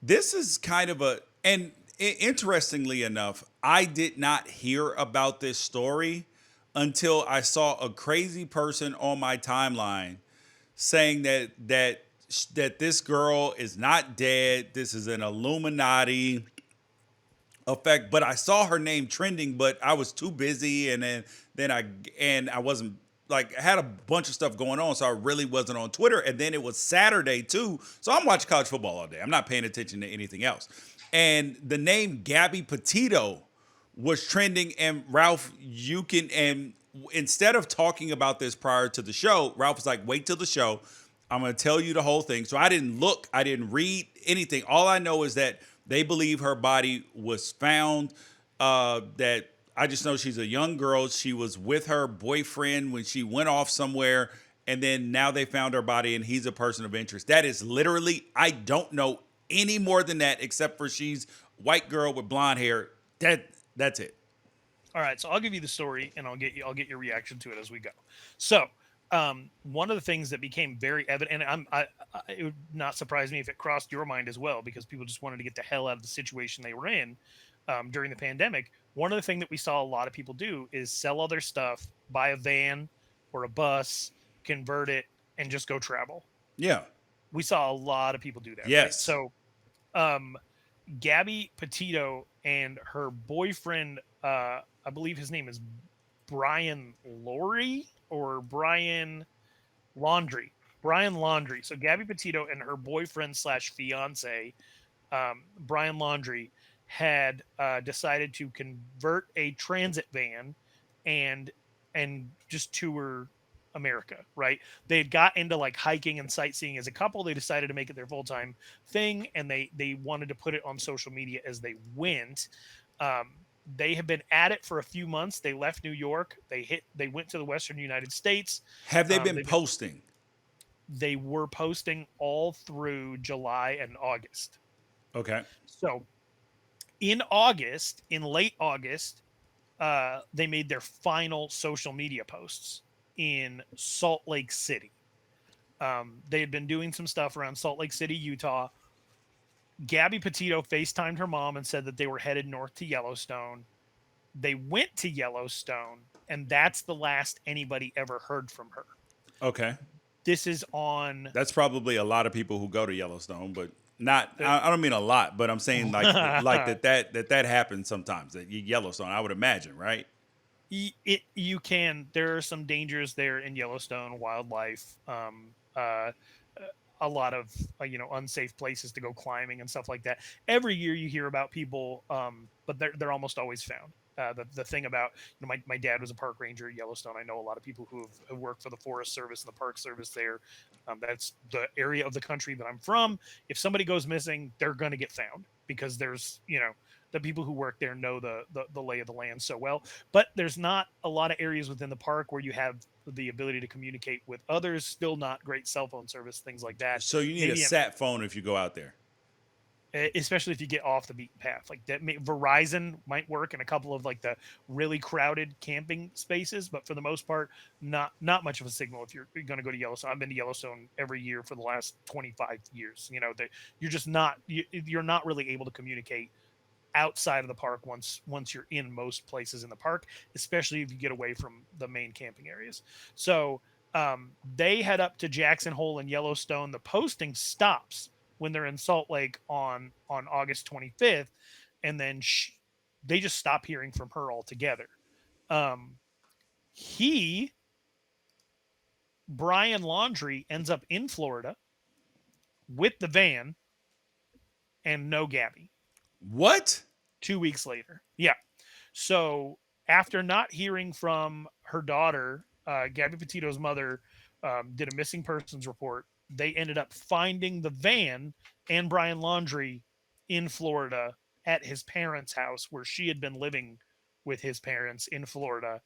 This is kind of and interestingly enough, I did not hear about this story until I saw a crazy person on my timeline saying that this girl is not dead. This is an Illuminati effect. But I saw her name trending, but I was too busy, and then I wasn't like I had a bunch of stuff going on, so I really wasn't on Twitter. And then it was Saturday too, so I'm watching college football all day. I'm not paying attention to anything else. And the name Gabby Petito was trending, and Ralph, you can and instead of talking about this prior to the show, Ralph was like, "Wait till the show. I'm going to tell you the whole thing." So I didn't look, I didn't read anything. All I know is that they believe her body was found. That I just know she's a young girl. She was with her boyfriend when she went off somewhere, and then now they found her body, and he's a person of interest. That is literally, I don't know any more than that, except for she's white girl with blonde hair. That's it. All right, so I'll give you the story, and I'll get your reaction to it as we go. So, one of the things that became very evident, and it would not surprise me if it crossed your mind as well, because people just wanted to get the hell out of the situation they were in during the pandemic. One of the things that we saw a lot of people do is sell all their stuff, buy a van or a bus, convert it, and just go travel. Yeah. We saw a lot of people do that, right? Yes. So, um, Gabby Petito and her boyfriend, I believe his name is Brian Laurie or Brian Laundrie. Brian Laundrie. So Gabby Petito and her boyfriend slash fiance, Brian Laundrie, had decided to convert a transit van and just tour America, right? They had got into like hiking and sightseeing as a couple. They decided to make it their full time thing, and they wanted to put it on social media as they went. Um, they have been at it for a few months. They left New York. They went to the Western United States. Have they been They've been posting? they were posting all through July and August. Okay. So in late August, they made their final social media posts in Salt Lake City. They had been doing some stuff around Salt Lake City, Utah. Gabby Petito FaceTimed her mom and said that they were headed north to Yellowstone. They went to Yellowstone, and that's the last anybody ever heard from her. Okay. This is on That's probably a lot of people who go to Yellowstone, but not. the. I don't mean a lot, but I'm saying like that happens sometimes. That Yellowstone, I would imagine, right? You can. There are some dangers there in Yellowstone wildlife. A lot of unsafe places to go climbing and stuff like that. Every year you hear about people, but they're almost always found. The thing about my dad was a park ranger at Yellowstone. I know a lot of people who have worked for the Forest Service and the Park Service there. That's the area of the country that I'm from. If somebody goes missing, they're going to get found because there's the people who work there know the lay of the land so well. But there's not a lot of areas within the park where you have the ability to communicate with others. Still not great cell phone service, things like that. So you need a Maybe sat phone if you go out there. especially if you get off the beaten path, like that. Verizon might work in a couple of like the really crowded camping spaces, but for the most part, not much of a signal if you're going to go to Yellowstone. I've been to Yellowstone every year for the last 25 years. You're just you're not really able to communicate outside of the park once you're in most places in the park, especially if you get away from the main camping areas. So they head up to Jackson Hole and Yellowstone. The posting stops when they're in Salt Lake on August 25th, and then they just stop hearing from her altogether. Um, he Brian Laundrie ends up in Florida with the van and no Gabby. What? 2 weeks later, yeah. So after not hearing from her daughter, Gabby Petito's mother did a missing persons report. They ended up finding the van and Brian Laundrie in Florida at his parents' house where she had been living with his parents in Florida.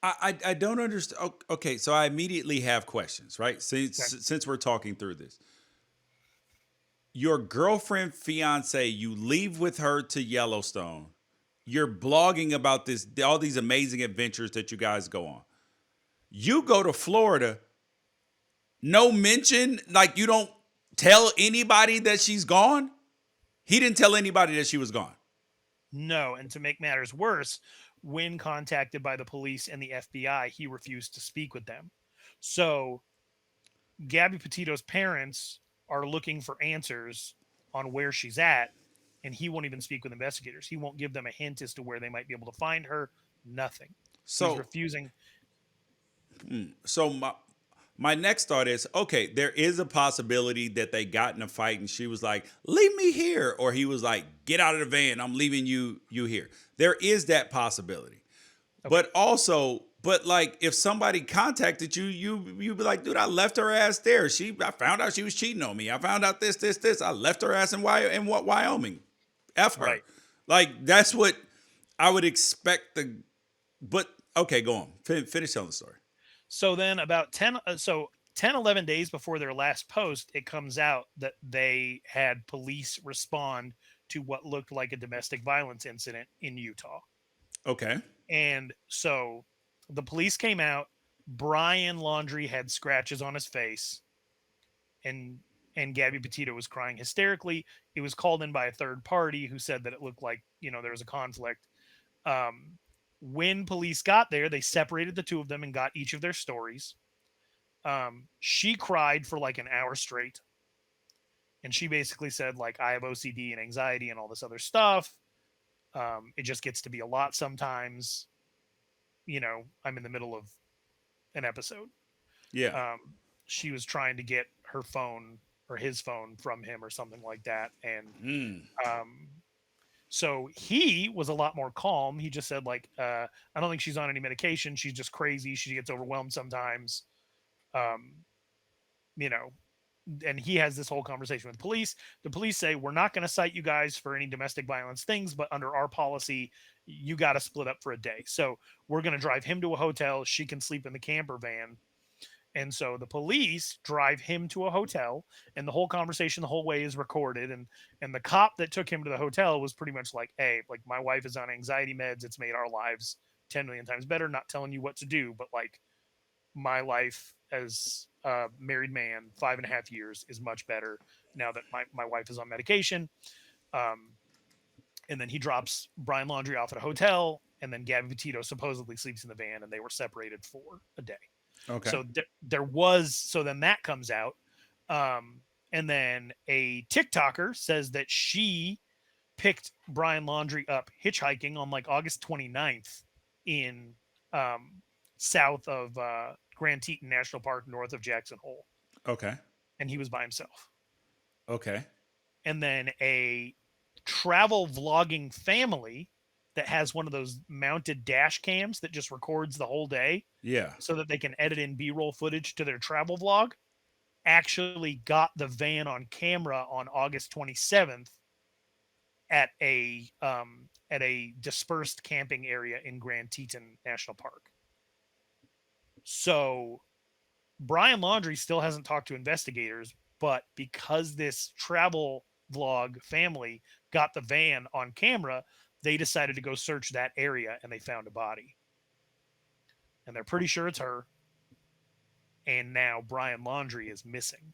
I don't understand. Okay, so I immediately have questions, right? Okay. Since we're talking through this, your girlfriend, fiance, you leave with her to Yellowstone. You're blogging about all these amazing adventures that you guys go on. You go to Florida, no mention, like you don't tell anybody that she's gone. He didn't tell anybody that she was gone. No, and to make matters worse, when contacted by the police and the FBI, he refused to speak with them. So Gabby Petito's parents are looking for answers on where she's at, and he won't even speak with investigators. He won't give them a hint as to where they might be able to find her. Nothing. He's So refusing. so my next thought is, okay, there is a possibility that they got in a fight and she was like, leave me here, or he was like, get out of the van, I'm leaving you here. There is that possibility. Okay. But also, but like if somebody contacted you, you'd be like, dude, I left her ass there. I found out she was cheating on me. I found out this. I left her ass in Wyoming. F her. Right. Like that's what I would expect but okay, go on. Finish telling the story. So then about 10, 11 days before their last post, it comes out that they had police respond to what looked like a domestic violence incident in Utah. Okay. And so the police came out. Brian Laundrie had scratches on his face, and Gabby Petito was crying hysterically. It was called in by a third party who said that it looked like there was a conflict. Um, when police got there, they separated the two of them and got each of their stories. She cried for like an hour straight, and she basically said like, I have OCD and anxiety and all this other stuff. It just gets to be a lot sometimes. I'm in the middle of an episode. Yeah. Um, she was trying to get her phone or his phone from him or something like that, and Mm. um, so he was a lot more calm. He just said like, I don't think she's on any medication. She's just crazy. She gets overwhelmed sometimes. Um, you know, and he has this whole conversation with the police. The police say, we're not going to cite you guys for any domestic violence things, but under our policy, you got to split up for a day. So we're going to drive him to a hotel. She can sleep in the camper van. And so the police drive him to a hotel, and the whole conversation the whole way is recorded. And the cop that took him to the hotel was pretty much like, hey, like my wife is on anxiety meds. It's made our lives 10 million times better. Not telling you what to do, but like my life as a married man, 5.5 years, is much better now that my wife is on medication. Um, and then he drops Brian Laundrie off at a hotel, and then Gabby Petito supposedly sleeps in the van, and they were separated for a day. Okay. So then that comes out. And then a TikToker says that she picked Brian Laundrie up hitchhiking on like August 29th in um, south of Grand Teton National Park, north of Jackson Hole. Okay. And he was by himself. Okay. And then a travel vlogging family that has one of those mounted dash cams that just records the whole day Yeah. so that they can edit in B-roll footage to their travel vlog, actually got the van on camera on August 27th at a dispersed camping area in Grand Teton National Park. So Brian Laundrie still hasn't talked to investigators, but because this travel vlog family got the van on camera, they decided to go search that area, and they found a body. And they're pretty sure it's her. And now Brian Laundrie is missing.